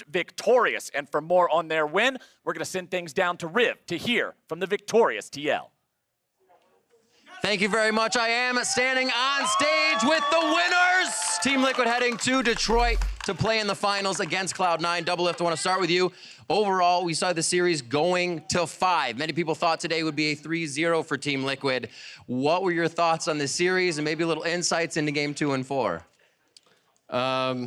victorious. And for more on their win, we're going to send things down to Riv to hear from the victorious TL. Thank you very much. I am standing on stage with the winners. Team Liquid heading to Detroit to play in the finals against Cloud9. Doublelift, I want to start with you. Overall, we saw the series going to 5. Many people thought today would be a 3-0 for Team Liquid. What were your thoughts on the series and maybe a little insights into game 2 and 4? Yeah,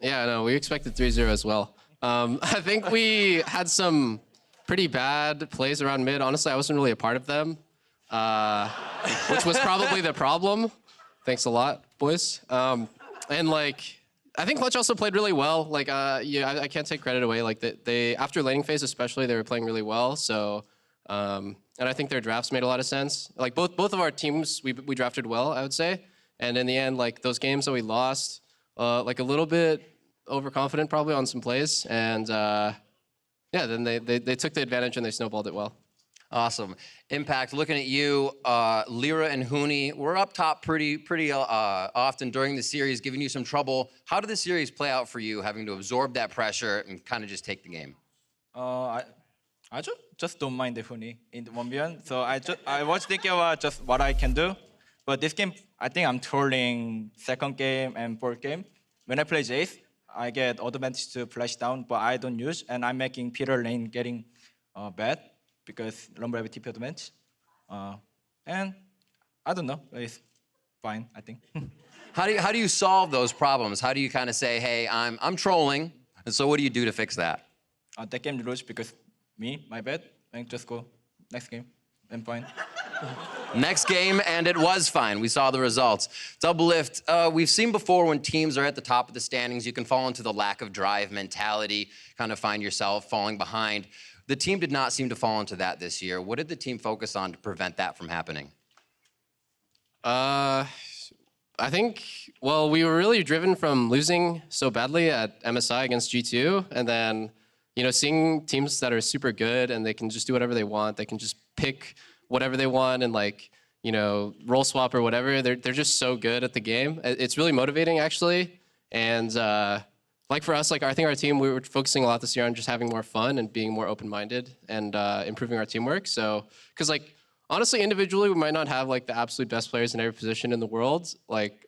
no, we expected 3-0 as well. I think we had some pretty bad plays around mid. Honestly, I wasn't really a part of them, which was probably the problem. Thanks a lot, boys. And like, I think Clutch also played really well. Like, yeah, I can't take credit away. Like, they after laning phase especially, they were playing really well. So, and I think their drafts made a lot of sense. Like both of our teams, we drafted well, I would say. And in the end, like those games that we lost, like a little bit overconfident probably on some plays, and yeah, then they took the advantage and they snowballed it well. Awesome. Impact, looking at you, Lyra and Huni were up top pretty often during the series, giving you some trouble. How did the series play out for you, having to absorb that pressure and kind of just take the game? I just don't mind the Huni in the 1v1, so I was thinking about just what I can do. But this game, I think I'm trolling second game and fourth game. When I play Jace, I get advantage to flash down, but I don't use, and I'm making Peter lane getting bad because Rumble have a TP advantage. And I don't know, it's fine, I think. How do you solve those problems? How do you kind of say, hey, I'm trolling, and so what do you do to fix that? That game lose because my bad, and just go next game, and fine. Next game, and it was fine. We saw the results. Doublelift, we've seen before when teams are at the top of the standings, you can fall into the lack of drive mentality, kind of find yourself falling behind. The team did not seem to fall into that this year. What did the team focus on to prevent that from happening? I think, well, we were really driven from losing so badly at MSI against G2, and then, you know, seeing teams that are super good and they can just do whatever they want. They can just pick whatever they want and, like, you know, role swap or whatever. They're just so good at the game. It's really motivating, actually. And like for us, like I think our team, we were focusing a lot this year on just having more fun and being more open-minded and improving our teamwork. So, because like honestly, individually, we might not have like the absolute best players in every position in the world, like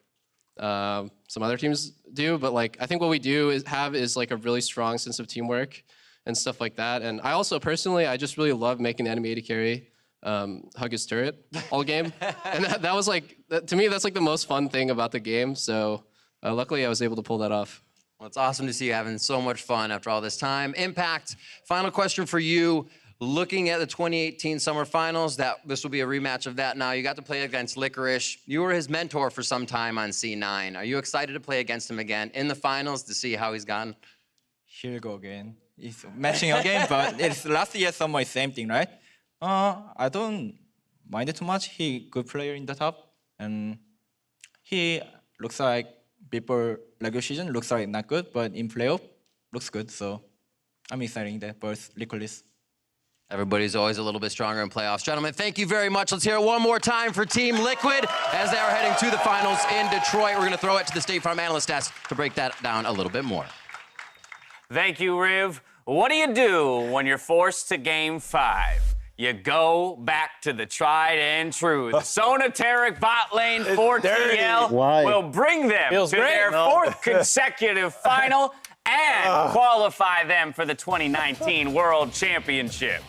some other teams do. But like I think what we do is like a really strong sense of teamwork and stuff like that. And I also personally, I just really love making the enemy AD carry hug his turret all game. And that was like, to me, that's like the most fun thing about the game. So luckily I was able to pull that off. Well, it's awesome to see you having so much fun after all this time. Impact, final question for you. Looking at the 2018 Summer Finals, this will be a rematch of that now. You got to play against Licorice. You were his mentor for some time on C9. Are you excited to play against him again in the finals to see how he's gone? Here we go again. It's matching again, but it's last year Summer, same thing, right? I don't mind it too much. He good player in the top, and he looks like before regular season looks like not good, but in playoff looks good. So I'm excited that both Licorice. Everybody's always a little bit stronger in playoffs. Gentlemen, thank you very much. Let's hear it one more time for Team Liquid as they are heading to the finals in Detroit. We're going to throw it to the State Farm Analyst desk to break that down a little bit more. Thank you, Riv. What do you do when you're forced to game 5? You go back to the tried and true. The Sonateric bot lane for TL will bring them to their 4th consecutive final and qualify them for the 2019 World Championship.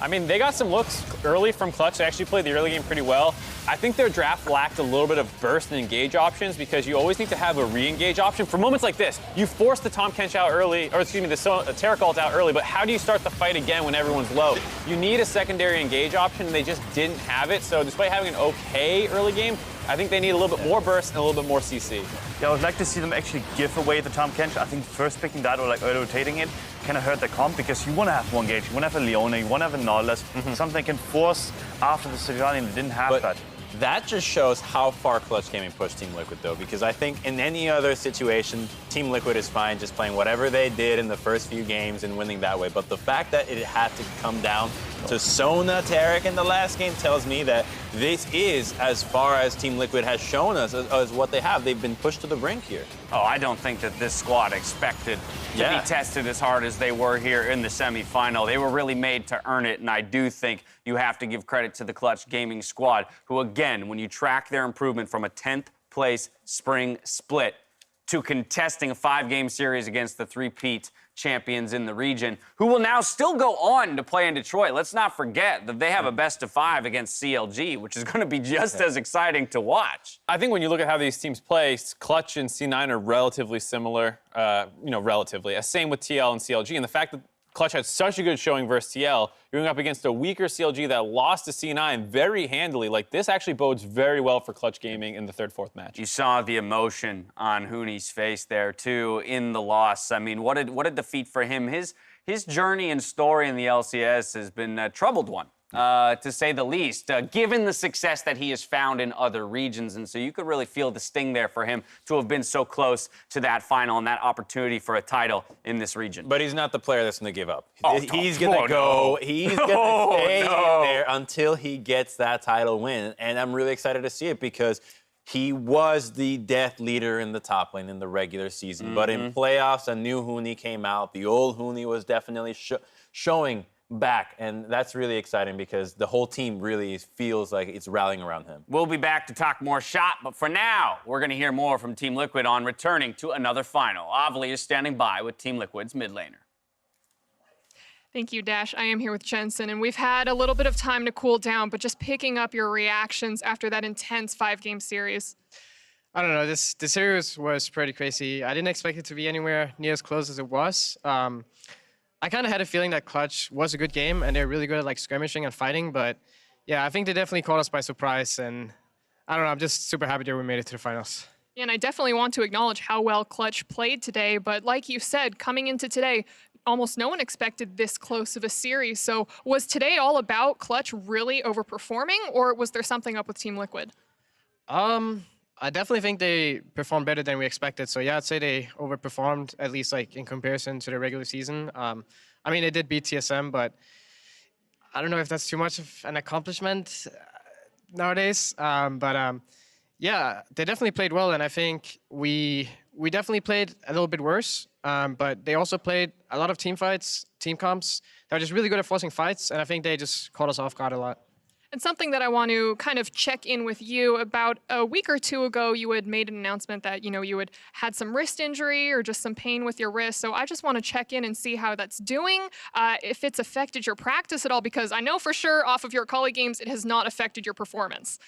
I mean, they got some looks early from Clutch. They actually played the early game pretty well. I think their draft lacked a little bit of burst and engage options because you always need to have a re-engage option. For moments like this, you force the Tahm Kench out early, or excuse me, the Taric ult out early, but how do you start the fight again when everyone's low? You need a secondary engage option, and they just didn't have it. So despite having an okay early game, I think they need a little bit more burst and a little bit more CC. Yeah, I would like to see them actually give away the Tahm Kench. I think first picking that or like early rotating it kind of hurt the comp because you want to have more engage, you want to have a Leona, you want to have a Nautilus, something can force after the Sejuani, and they didn't have that. That just shows how far Clutch Gaming pushed Team Liquid, though, because I think in any other situation, Team Liquid is fine just playing whatever they did in the first few games and winning that way. But the fact that it had to come down to Sona Tarek in the last game tells me that this is as far as Team Liquid has shown us as what they have. They've been pushed to the brink here. Oh, I don't think that this squad expected to be tested as hard as they were here in the semifinal. They were really made to earn it, and I do think you have to give credit to the Clutch Gaming squad, who, again, when you track their improvement from a 10th place spring split to contesting a 5-game series against the three-peat champions in the region, who will now still go on to play in Detroit. Let's not forget that they have a best-of-5 against CLG, which is going to be just as exciting to watch. I think when you look at how these teams play, Clutch and C9 are relatively similar, relatively. Same with TL and CLG, and the fact that Clutch had such a good showing versus TL, you're going up against a weaker CLG that lost to C9 very handily. Like, this actually bodes very well for Clutch Gaming in the third, fourth match. You saw the emotion on Hooney's face there, too, in the loss. I mean, what a defeat for him. His journey and story in the LCS has been a troubled one, to say the least, given the success that he has found in other regions. And so you could really feel the sting there for him to have been so close to that final and that opportunity for a title in this region. But he's not the player that's going to give up. Oh, he's going to go. He's going to stay in there until he gets that title win. And I'm really excited to see it because he was the death leader in the top lane in the regular season. But in playoffs, a new Hooney came out. The old Hooney was definitely showing back, and that's really exciting because the whole team really feels like it's rallying around him. We'll be back to talk more shot, but for now, we're going to hear more from Team Liquid on returning to another final. Avali is standing by with Team Liquid's mid laner. Thank you, Dash. I am here with Jensen, and we've had a little bit of time to cool down, but just picking up your reactions after that intense 5-game series. I don't know, the series was pretty crazy. I didn't expect it to be anywhere near as close as it was. I kind of had a feeling that Clutch was a good game, and they're really good at like skirmishing and fighting, but yeah, I think they definitely caught us by surprise, and I don't know, I'm just super happy that we made it to the finals. And I definitely want to acknowledge how well Clutch played today, but like you said, coming into today, almost no one expected this close of a series. So was today all about Clutch really overperforming, or was there something up with Team Liquid? I definitely think they performed better than we expected. So yeah, I'd say they overperformed, at least like in comparison to the regular season. I mean, they did beat TSM, but I don't know if that's too much of an accomplishment nowadays. Yeah, they definitely played well, and I think we definitely played a little bit worse. But they also played a lot of team fights, team comps. They were just really good at forcing fights, and I think they just caught us off guard a lot. And something that I want to kind of check in with you, about a week or two ago, you had made an announcement that, you had had some wrist injury or just some pain with your wrist. So I just want to check in and see how that's doing, if it's affected your practice at all, because I know for sure off of your Kali games, it has not affected your performance.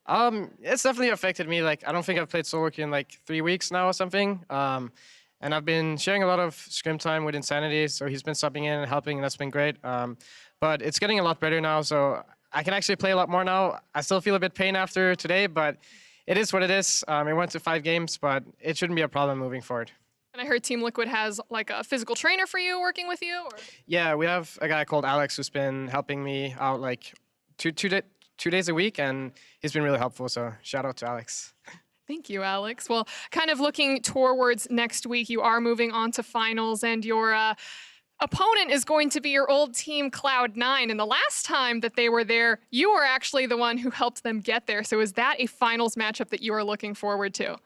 It's definitely affected me. Like, I don't think I've played Solok in like 3 weeks now or something. And I've been sharing a lot of scrim time with Insanity, so he's been subbing in and helping, and that's been great. But it's getting a lot better now, so I can actually play a lot more now. I still feel a bit pain after today, but it is what it is. It went to 5 games, but it shouldn't be a problem moving forward. And I heard Team Liquid has like a physical trainer for you working with you? Or? Yeah, we have a guy called Alex who's been helping me out like two days a week, and he's been really helpful, so shout out to Alex. Thank you, Alex. Well, kind of looking towards next week, you are moving on to finals, and your opponent is going to be your old team, Cloud9. And the last time that they were there, you were actually the one who helped them get there. So is that a finals matchup that you are looking forward to?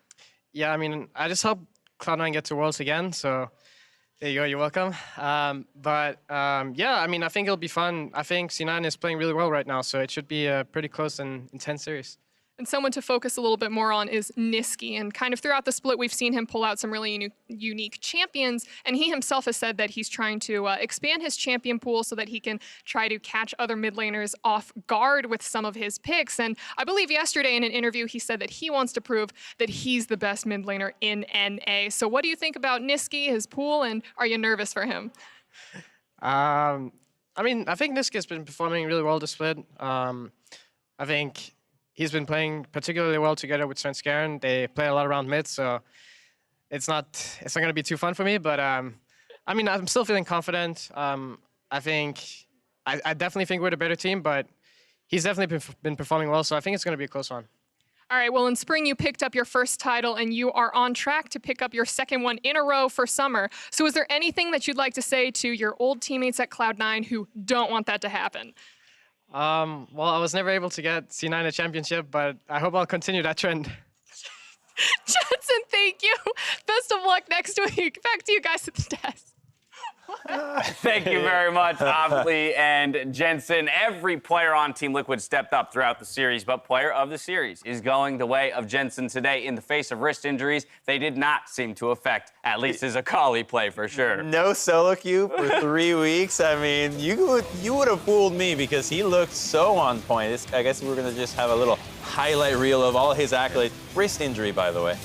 Yeah, I mean, I just helped Cloud9 get to Worlds again, so there you go, you're welcome. Yeah, I mean, I think it'll be fun. I think C9 is playing really well right now, so it should be a pretty close and intense series. And someone to focus a little bit more on is Nisqy. And kind of throughout the split, we've seen him pull out some really unique champions. And he himself has said that he's trying to expand his champion pool so that he can try to catch other mid laners off guard with some of his picks. And I believe yesterday in an interview, he said that he wants to prove that he's the best mid laner in NA. So what do you think about Nisqy, his pool, and are you nervous for him? I mean, I think Nisqy has been performing really well this split. I think he's been playing particularly well together with Svenskeren. They play a lot around mid, so it's not going to be too fun for me. But I mean, I'm still feeling confident. I definitely think we're the better team, but he's definitely been performing well, so I think it's going to be a close one. All right, well, in spring, you picked up your first title, and you are on track to pick up your second one in a row for summer. So is there anything that you'd like to say to your old teammates at Cloud9 who don't want that to happen? Well, I was never able to get C9 a championship, but I hope I'll continue that trend. Jensen, thank you. Best of luck next week. Back to you guys at the desk. Thank you very much, Opley and Jensen. Every player on Team Liquid stepped up throughout the series, but player of the series is going the way of Jensen today. In the face of wrist injuries, they did not seem to affect, at least his Akali play for sure. No solo queue for 3 weeks. I mean, you would have fooled me because he looked so on point. I guess we're going to just have a little highlight reel of all his accolades. Wrist injury, by the way.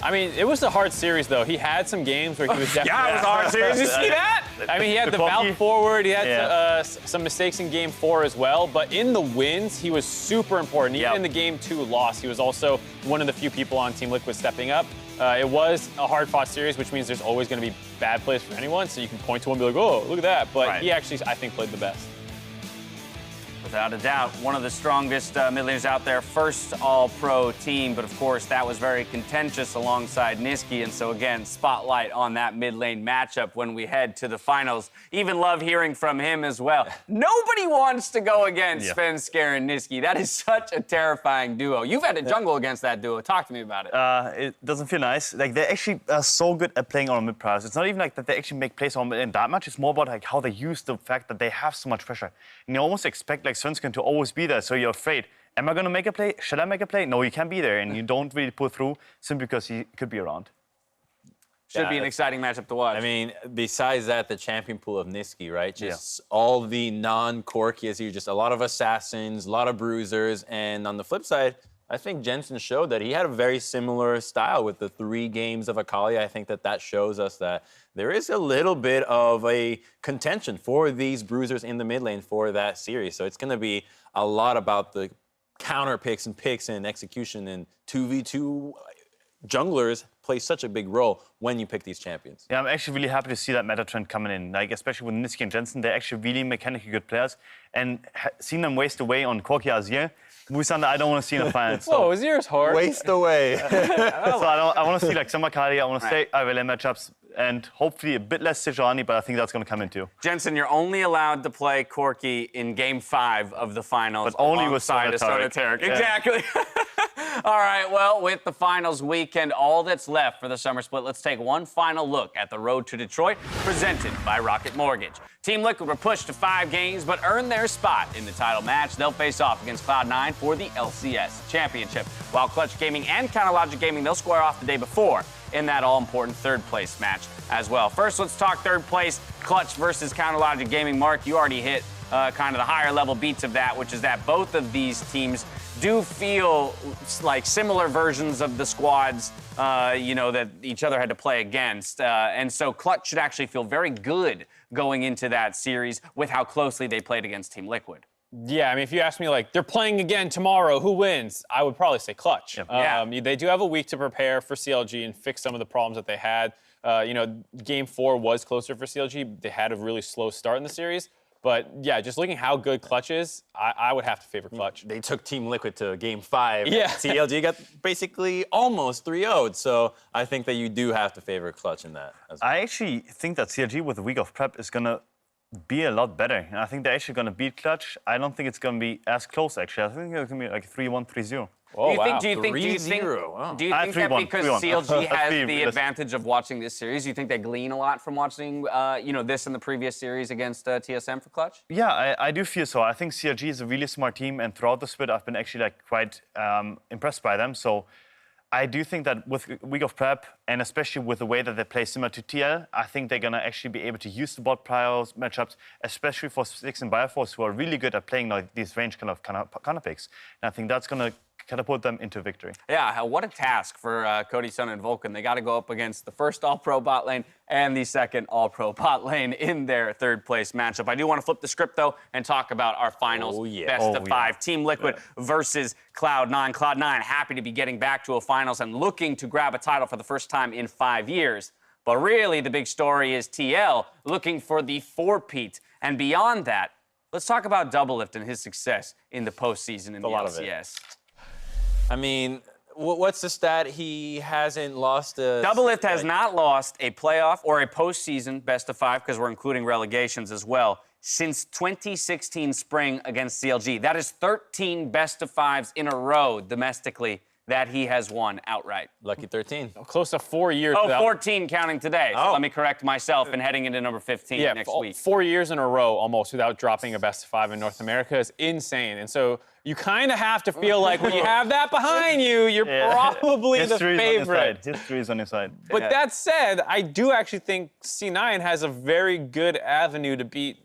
I mean, it was a hard series, though. He had some games where he was definitely... Yeah, it was a hard series. You see that? I mean, he had the Valve forward. He had some mistakes in Game 4 as well. But in the wins, he was super important. Even in the Game 2 loss, he was also one of the few people on Team Liquid stepping up. It was a hard-fought series, which means there's always going to be bad plays for anyone. So you can point to one and be like, oh, look at that. But he actually, I think, played the best. Without a doubt, one of the strongest mid laners out there, first all-pro team, but of course that was very contentious alongside Nisqy, and so again, spotlight on that mid lane matchup when we head to the finals. Even love hearing from him as well. Nobody wants to go against Svenskar and Nisqy. That is such a terrifying duo. You've had to jungle against that duo. Talk to me about it. It doesn't feel nice. Like, they actually are so good at playing on mid priors. It's not even like that they actually make plays on mid that much. It's more about like how they use the fact that they have so much pressure. And you almost expect like Svenskar to always be there, so you're afraid. Am I going to make a play? Should I make a play? No, you can't be there, and you don't really pull through simply because he could be around. Should be an exciting matchup to watch. I mean, besides that, the champion pool of Nisqy, right? Just all the non-Corki as you, just a lot of assassins, a lot of bruisers, and on the flip side, I think Jensen showed that he had a very similar style with the 3 games of Akali. I think that shows us that there is a little bit of a contention for these bruisers in the mid lane for that series. So it's going to be a lot about the counter picks and execution, and 2v2 junglers play such a big role when you pick these champions. Yeah, I'm actually really happy to see that meta trend coming in. Like, especially with Nisqy and Jensen, they're actually really mechanically good players. And seeing them waste away on Corki Azir, Musander, I don't want to see in the finals. Whoa, Azir's hard. Waste away. So I want to see like some Akali, I want to say IVLA matchups, and hopefully a bit less Sejuani, but I think that's going to come in too. Jensen, you're only allowed to play Corki in Game 5 of the finals. But only with Sonateric. Exactly. All right, well, with the finals weekend, all that's left for the summer split, let's take one final look at the road to Detroit, presented by Rocket Mortgage. Team Liquid were pushed to 5 games, but earned their spot in the title match. They'll face off against Cloud9 for the LCS Championship, while Clutch Gaming and Counterlogic Gaming, they'll square off the day before in that all-important 3rd place match as well. First, let's talk 3rd place, Clutch versus Counterlogic Gaming. Mark, you already hit kind of the higher level beats of that, which is that both of these teams do feel like similar versions of the squads, that each other had to play against. And so Clutch should actually feel very good going into that series with how closely they played against Team Liquid. Yeah, I mean, if you ask me, like, they're playing again tomorrow, who wins? I would probably say Clutch. They do have a week to prepare for CLG and fix some of the problems that they had. Game 4 was closer for CLG. They had a really slow start in the series. But, yeah, just looking how good Clutch is, I would have to favor Clutch. They took Team Liquid to Game 5. Yeah. CLG got basically almost 3-0'd, so I think that you do have to favor Clutch in that as well. I actually think that CLG with a week of prep is going to be a lot better. And I think they're actually going to beat Clutch. I don't think it's going to be as close, actually. I think it's going to be like 3-1, 3-0. Oh, do you think that because CLG has the advantage of watching this series, you think they glean a lot from watching, this and the previous series against TSM for Clutch? Yeah, I do feel so. I think CLG is a really smart team, and throughout the split, I've been actually quite impressed by them. So I do think that with week of prep, and especially with the way that they play similar to TL, I think they're going to actually be able to use the bot priors matchups, especially for Six and Bioforce, who are really good at playing like these range kind of counter picks. And I think that's going to catapult them into victory. Yeah, what a task for Cody, Sun, and Vulcan. They got to go up against the first all-pro bot lane and the second all-pro bot lane in their 3rd place matchup. I do want to flip the script, though, and talk about our finals best of 5. Team Liquid versus Cloud9. Cloud9 happy to be getting back to a finals and looking to grab a title for the first time in 5 years. But really, the big story is TL looking for the 4-peat. And beyond that, let's talk about Doublelift and his success in the postseason in the LCS. I mean, what's the stat? He hasn't lost a... Doublelift has not lost a playoff or a postseason best of 5, because we're including relegations as well, since 2016 spring against CLG. That is 13 best of 5s in a row domestically that he has won outright. Lucky 13. Close to 4 years. Oh, without- 14 counting today. So let me correct myself and heading into number 15 Yeah, next week. 4 years in a row almost without dropping a best of 5 in North America is insane. And so you kind of have to feel like when you have that behind you, you're probably the favorite. History is on your side. But that said, I do actually think C9 has a very good avenue to beat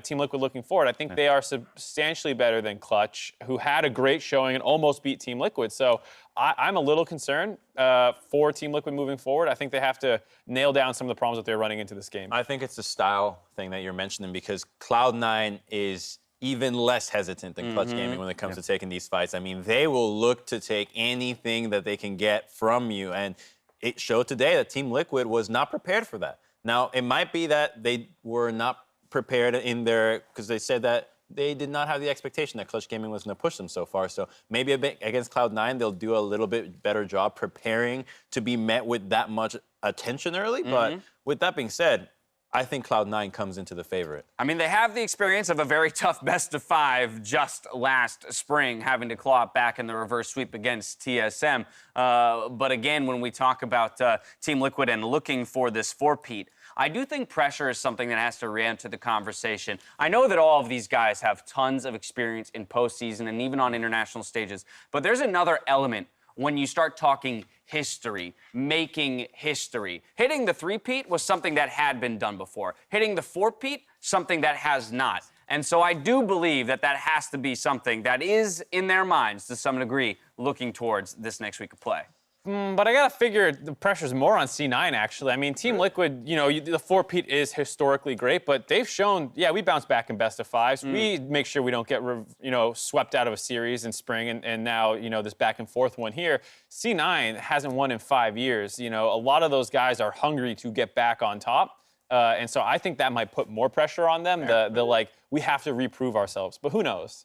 Team Liquid looking forward. I think they are substantially better than Clutch, who had a great showing and almost beat Team Liquid. So I'm a little concerned for Team Liquid moving forward. I think they have to nail down some of the problems that they're running into this game. I think it's the style thing that you're mentioning, because Cloud9 is even less hesitant than Clutch Gaming when it comes to taking these fights. I mean, they will look to take anything that they can get from you, and it showed today that Team Liquid was not prepared for that. Now, it might be that they were not prepared in their, because they said that they did not have the expectation that Clutch Gaming was going to push them so far. So maybe a bit against Cloud9, they'll do a little bit better job preparing to be met with that much attention early. But with that being said, I think Cloud9 comes into the favorite. I mean, they have the experience of a very tough best of 5 just last spring, having to claw it back in the reverse sweep against TSM. But again, when we talk about Team Liquid and looking for this 4-peat, I do think pressure is something that has to re-enter the conversation. I know that all of these guys have tons of experience in postseason and even on international stages, but there's another element when you start talking history, making history. Hitting the 3-peat was something that had been done before. Hitting the 4-peat, something that has not. And so I do believe that that has to be something that is in their minds to some degree looking towards this next week of play. But I gotta figure the pressure's more on C9, actually. I mean, Team Liquid, you know, the 4-peat is historically great, but they've shown, yeah, we bounce back in best of 5s. We make sure we don't get, you know, swept out of a series in spring, and now, you know, this back and forth one here. C9 hasn't won in 5 years. You know, a lot of those guys are hungry to get back on top. And so I think that might put more pressure on them. The like, we have to reprove ourselves, but who knows?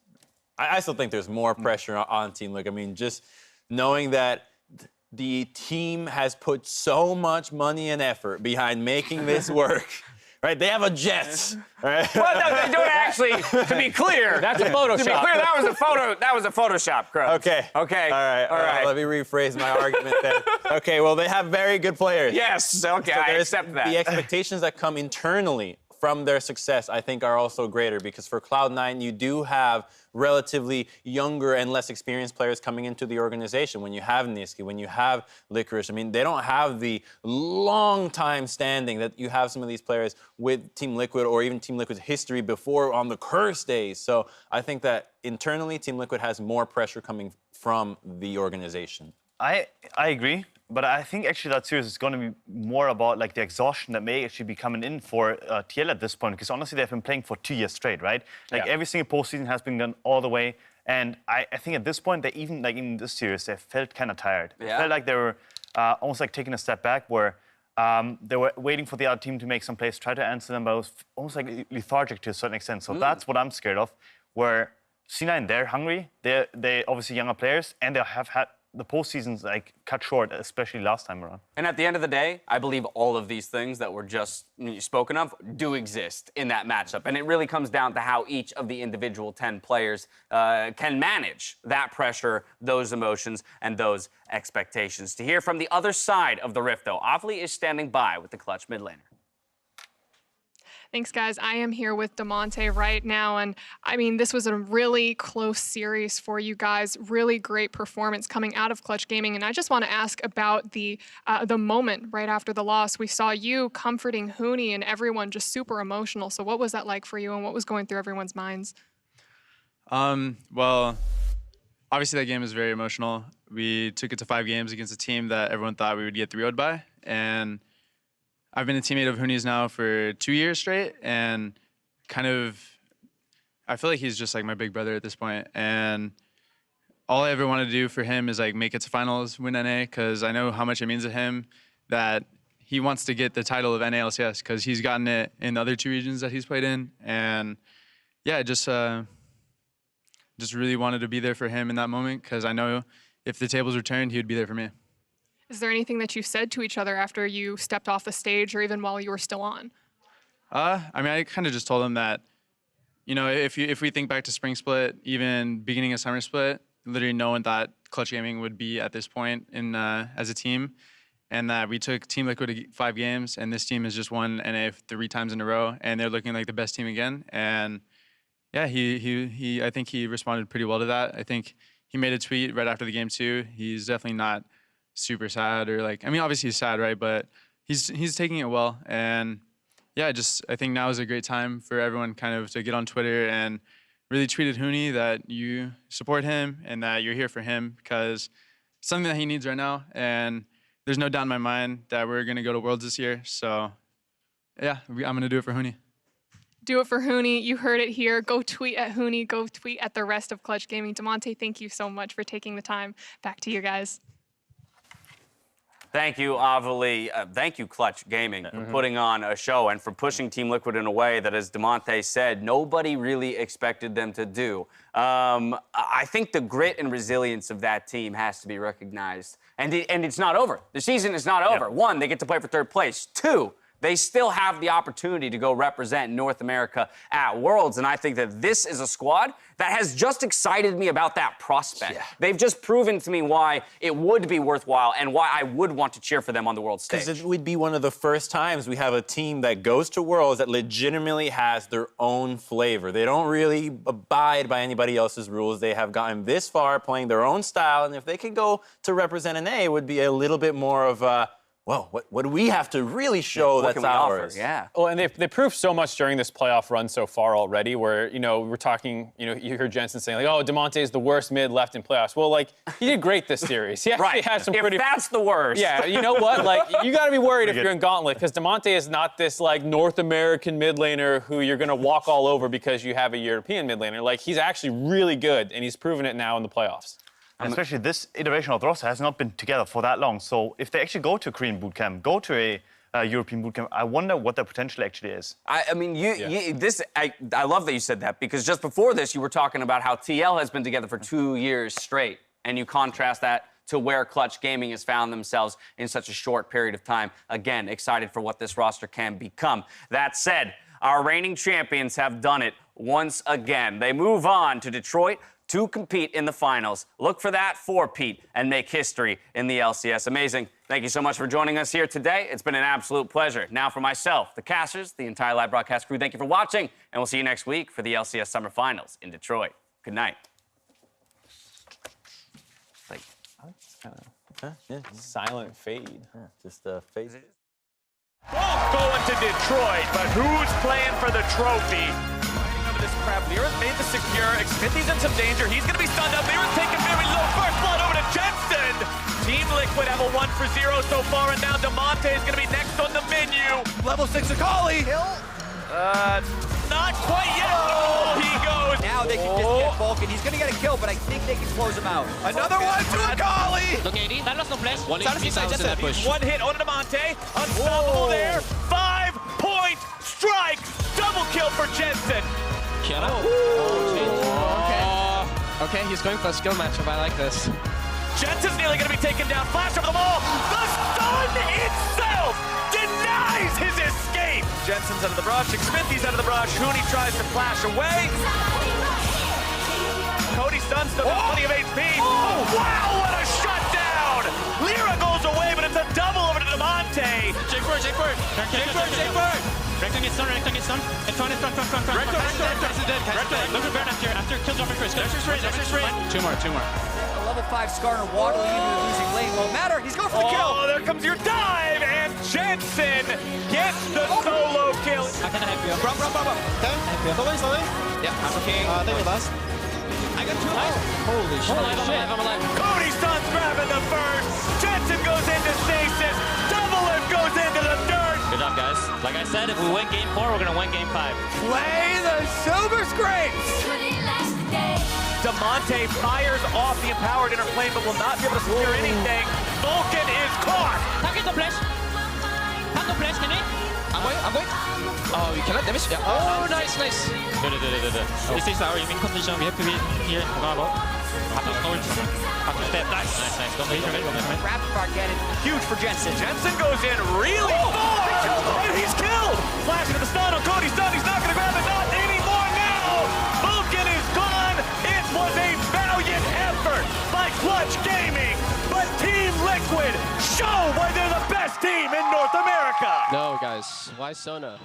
I still think there's more pressure on Team Liquid. I mean, just knowing that the team has put so much money and effort behind making this work. Right? They have a jet. Right? Well, no, they don't actually, to be clear. That's a Photoshop. To be clear, that was a Photoshop, Crow. Okay. Okay. All right. Let me rephrase my argument then. Okay, well, they have very good players. Yes, okay, I accept that. The expectations that come internally from their success, I think, are also greater, because for Cloud9, you do have relatively younger and less experienced players coming into the organization. When you have Niski, when you have Licorice, I mean, they don't have the long time standing that you have some of these players with Team Liquid, or even Team Liquid's history before on the Curse days. So I think that internally, Team Liquid has more pressure coming from the organization. I agree, but I think actually that series is going to be more about like the exhaustion that may actually be coming in for TL at this point, because honestly they've been playing for 2 years straight, right? Like every single postseason has been done all the way, and I think at this point they even like in this series they felt kind of tired. It felt like they were almost like taking a step back, where they were waiting for the other team to make some plays, try to answer them, but it was almost like lethargic to a certain extent. So that's what I'm scared of. Where C9, they're hungry, they obviously younger players, and they have had the postseason's like cut short, especially last time around. And at the end of the day, I believe all of these things that were just spoken of do exist in that matchup. And it really comes down to how each of the individual 10 players can manage that pressure, those emotions, and those expectations. To hear from the other side of the rift, though, Avli is standing by with the Clutch mid laner. Thanks, guys. I am here with DeMonte right now, and I mean, this was a really close series for you guys. Really great performance coming out of Clutch Gaming, and I just want to ask about the moment right after the loss. We saw you comforting Huni and everyone just super emotional. So what was that like for you, and what was going through everyone's minds? Well, obviously that game was very emotional. We took it to 5 games against a team that everyone thought we would get 3-0'd by, and I've been a teammate of Huni's now for 2 years straight, and kind of, I feel like he's just like my big brother at this point. And all I ever want to do for him is like make it to finals, win NA, because I know how much it means to him that he wants to get the title of NA LCS, because he's gotten it in the other 2 regions that he's played in. And yeah, just really wanted to be there for him in that moment, because I know if the tables were turned, he would be there for me. Is there anything that you said to each other after you stepped off the stage or even while you were still on? I mean, I kind of just told him that, you know, if we think back to spring split, even beginning of summer split, literally no one thought Clutch Gaming would be at this point in as a team, and that we took Team Liquid to 5 games, and this team has just won NA 3 times in a row, and they're looking like the best team again. And yeah, I think he responded pretty well to that. I think he made a tweet right after the game too. He's definitely not super sad or like, I mean, obviously he's sad, right? But he's taking it well. And yeah, I think now is a great time for everyone kind of to get on Twitter and really tweet at Huni that you support him and that you're here for him, because it's something that he needs right now. And there's no doubt in my mind that we're going to go to Worlds this year. So yeah, I'm going to do it for Huni. Do it for Huni. You heard it here. Go tweet at Huni. Go tweet at the rest of Clutch Gaming. Damonte, thank you so much for taking the time. Back to you guys. Thank you, Avali. Thank you, Clutch Gaming, for putting on a show and for pushing Team Liquid in a way that, as Damonte said, nobody really expected them to do. I think the grit and resilience of that team has to be recognized. And it's not over. The season is not over. 1, they get to play for 3rd place. 2, they still have the opportunity to go represent North America at Worlds. And I think that this is a squad that has just excited me about that prospect. Yeah. They've just proven to me why it would be worthwhile and why I would want to cheer for them on the world stage. Because it would be one of the first times we have a team that goes to Worlds that legitimately has their own flavor. They don't really abide by anybody else's rules. They have gotten this far playing their own style. And if they could go to represent an A, it would be a little bit more of a, well, what do we have to really show that's ours? Yeah. Well, and they proved so much during this playoff run so far already, where, you know, we're talking, you know, you heard Jensen saying, like, oh, Damonte is the worst mid left in playoffs. Well, like, he did great this series. He actually has some pretty... If that's the worst. Yeah, you know what? Like, you got to be worried if you're in Gauntlet, because Damonte is not this, like, North American mid laner who you're going to walk all over because you have a European mid laner. Like, he's actually really good, and he's proven it now in the playoffs. And especially this iteration of the roster has not been together for that long. So if they actually go to a Korean bootcamp, go to a European bootcamp, I wonder what their potential actually is. I mean, I love that you said that, because just before this, you were talking about how TL has been together for 2 years straight, and you contrast that to where Clutch Gaming has found themselves in such a short period of time. Again, excited for what this roster can become. That said, our reigning champions have done it once again. They move on to Detroit to compete in the finals. Look for that 4-peat and make history in the LCS. Amazing. Thank you so much for joining us here today. It's been an absolute pleasure. Now for myself, the casters, the entire live broadcast crew, thank you for watching, and we'll see you next week for the LCS Summer Finals in Detroit. Good night. Like, Silent fade. Just a fade. Both going to Detroit, but who's playing for the trophy? This crap. Lyra's made the secure. Xmithie's in some danger. He's going to be stunned up. Lyra's taking very low. First blood over to Jensen. Team Liquid have a 1-for-0 so far, and now Damonte is going to be next on the menu. Level 6 Akali. Not quite yet. Oh, he goes. Now they can just get Vulcan. He's going to get a kill, but I think they can close him out. Another one to Akali. Look, AD, that was no flash. One hit on Damonte. Unstoppable there. 5-point strike. Double kill for Jensen. Okay, he's going for a skill matchup. I like this. Jensen's nearly going to be taken down. Flash over the wall. The stun itself denies his escape. Jensen's out of the brush. Xmithie's out of the brush. Huni tries to flash away. Cody stuns, still got plenty of HP. Oh, wow, what a shutdown. Lyra goes away, but it's a double over to Damonte. Jake Bird. Recton gets stunned. And front. Recton is dead. Look at Baron after kills off Chris. Dexter's range. Two more. A level 5 Skarner waddling into the losing lane. Won't matter. He's going for the kill. Oh, there comes your dive, and Jensen gets the solo kill. How can I help you? Run. Okay. Slowly. Yeah, I'm okay. Thank you, last. I got 2 lives. Holy shit. I'm alive. Cody Stuns grabbing the first. Jensen goes into stasis. Double Lift goes into the dirt. Good job, guys. Like I said, if we win game 4, we're going to win game 5. Play the Silver Scrapes. Damonte fires off the empowered inner flame, but will not be able to secure anything. Vulcan is caught. Target the flash. Have the flash, can he? I'm going. Oh, you cannot damage? Yeah. Oh, nice. Good. This is our immune condition. We have to be here. Step. Nice. Go mid. Rapid fire cannon, huge for Jensen. Jensen goes in really far, and he's killed. Flash into the stun on Cody's stun. He's not going to grab it. Not anymore now. Vulcan is gone. It was a valiant effort by Clutch Gaming, but Team Liquid show why they're the best team in North America. No, guys. Why Sona?